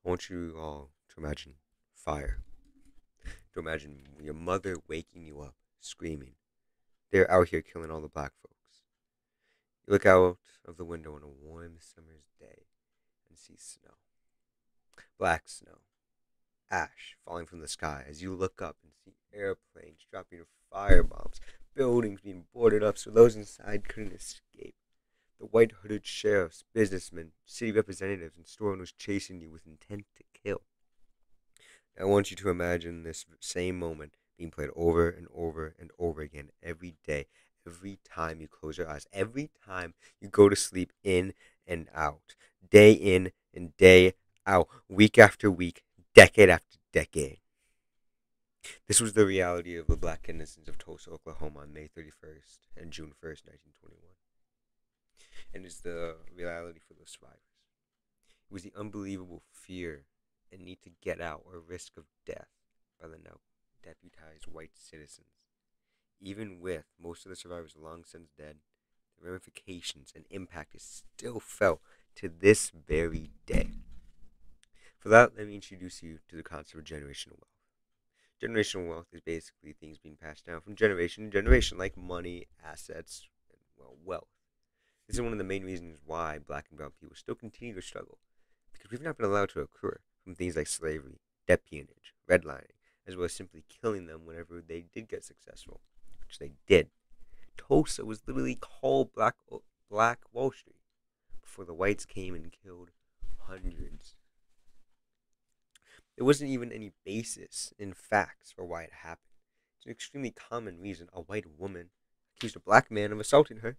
I want you all to imagine fire. To imagine your mother waking you up, screaming. They're out here killing all the black folks. You look out of the window on a warm summer's day and see snow. Black snow. Ash falling from the sky as you look up and see airplanes dropping firebombs, buildings being boarded up so those inside couldn't escape. The white hooded sheriffs, businessmen, city representatives, and store owners chasing you with intent to kill. I want you to imagine this same moment being played over and over and over again every day, every time you close your eyes, every time you go to sleep, in and out, day in and day out, week after week, decade after decade. This was the reality of the black innocents of Tulsa, Oklahoma on May 31st and June 1st, 1921. And it's the reality for the survivors. It was the unbelievable fear and need to get out or risk of death by the now deputized white citizens. Even with most of the survivors long since dead, the ramifications and impact is still felt to this very day. For that, let me introduce you to the concept of generational wealth. Generational wealth is basically things being passed down from generation to generation, like money, assets, and wealth. This is one of the main reasons why black and brown people still continue to struggle, because we've not been allowed to occur from things like slavery, debt peonage, redlining, as well as simply killing them whenever they did get successful, which they did. Tulsa was literally called Black Wall Street before the whites came and killed hundreds. There wasn't even any basis in facts for why it happened. It's an extremely common reason a white woman accused a black man of assaulting her,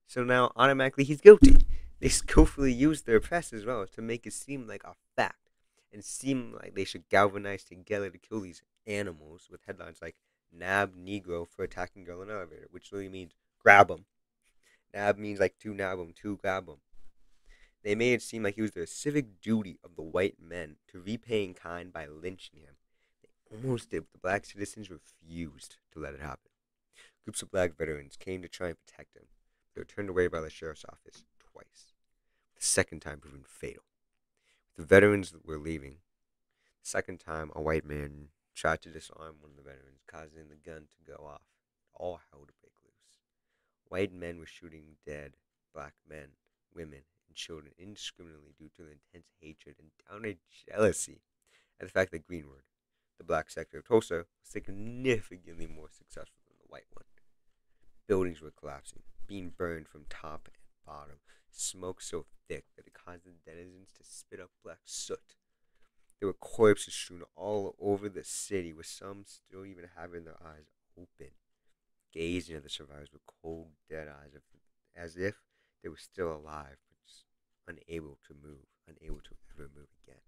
so now automatically he's guilty. They skillfully used their press as well to make it seem like a fact and seem like they should galvanize together to kill these animals with headlines like "Nab Negro for attacking girl in elevator," which literally means grab him. Nab means like to nab him, to grab him. They made it seem like it was the civic duty of the white men to repay in kind by lynching him. They almost did, but the black citizens refused to let it happen. Groups of black veterans came to try and protect him. They were turned away by the sheriff's office twice, the second time proving fatal. The veterans were leaving. The second time, a white man tried to disarm one of the veterans, causing the gun to go off. All hell to break loose. White men were shooting dead black men, women, and children indiscriminately due to intense hatred and downright jealousy at the fact that Greenwood, the black sector of Tulsa, was significantly more successful than the white one. Buildings were collapsing, being burned from top and bottom, smoke so thick that it caused the denizens to spit up black soot. There were corpses strewn all over the city, with some still even having their eyes open, gazing at the survivors with cold, dead eyes, as if they were still alive, but just unable to move, unable to ever move again.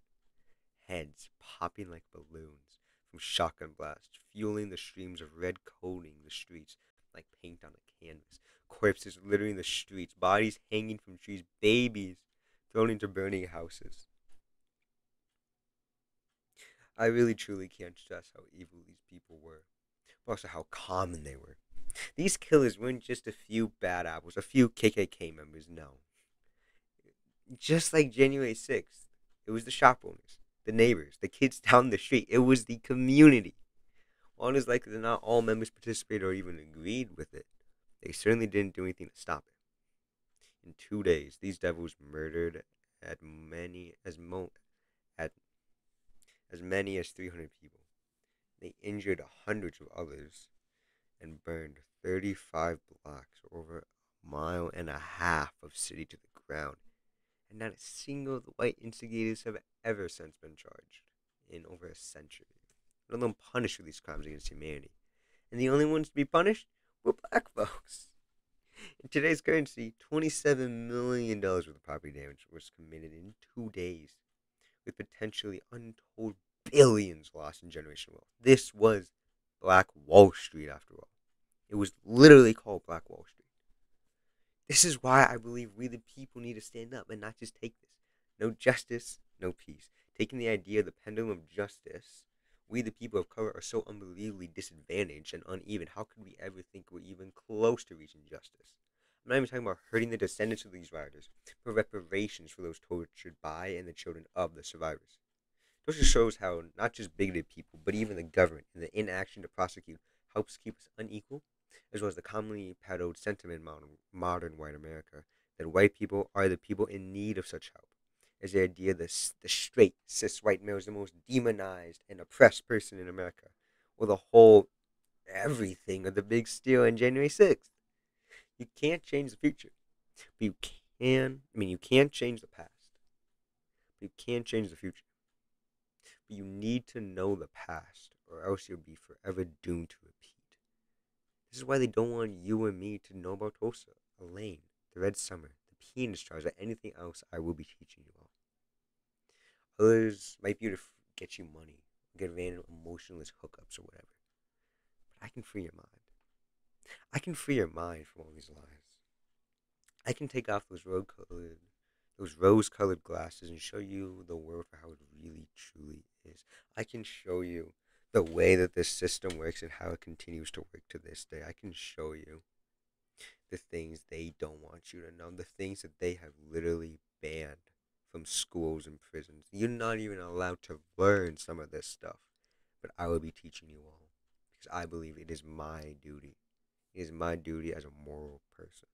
Heads popping like balloons from shotgun blasts, fueling the streams of red coating the streets like paint on a canvas. Corpses littering the streets, bodies hanging from trees, babies thrown into burning houses. I really truly can't stress how evil these people were, but also how common they were. These killers weren't just a few bad apples, a few KKK members, no. Just like January 6th, it was the shop owners, the neighbors, the kids down the street. It was the community. While it is likely that not all members participated or even agreed with it, they certainly didn't do anything to stop it. In 2 days, these devils murdered at many as at as many as 300 people. They injured hundreds of others and burned 35 blocks, over a mile and a half of city to the ground. And not a single of the white instigators have ever since been charged in over a century, let alone punished for these crimes against humanity. And the only ones to be punished were black folks. In today's currency, $27 million worth of property damage was committed in 2 days, with potentially untold billions lost in generational wealth. This was Black Wall Street, after all. It was literally called Black Wall Street. This is why I believe we the people need to stand up and not just take this. No justice, no peace. Taking the idea of the pendulum of justice, we the people of color are so unbelievably disadvantaged and uneven. How could we ever think we're even close to reaching justice? I'm not even talking about hurting the descendants of these rioters, but reparations for those tortured by and the children of the survivors. Those just shows how not just bigoted people, but even the government and the inaction to prosecute helps keep us unequal, as well as the commonly peddled sentiment in modern white America that white people are the people in need of such help. As the idea that the straight cis white male is the most demonized and oppressed person in America, or the whole everything of the big steal on January 6th. You can't change the future, but you can. I mean, you can't change the past, but you can change the future. But you need to know the past, or else you'll be forever doomed to repeat. This is why they don't want you and me to know about Tulsa, Elaine, the Red Summer, the penis trials, or anything else I will be teaching you all. Others might be able to get you money, get random emotionless hookups or whatever. But I can free your mind. I can free your mind from all these lies. I can take off those rose-colored glasses and show you the world for how it really truly is. I can show you the way that this system works and how it continues to work to this day. I can show you the things they don't want you to know, the things that they have literally banned from schools and prisons. You're not even allowed to learn some of this stuff, but I will be teaching you all because I believe it is my duty. It is my duty as a moral person.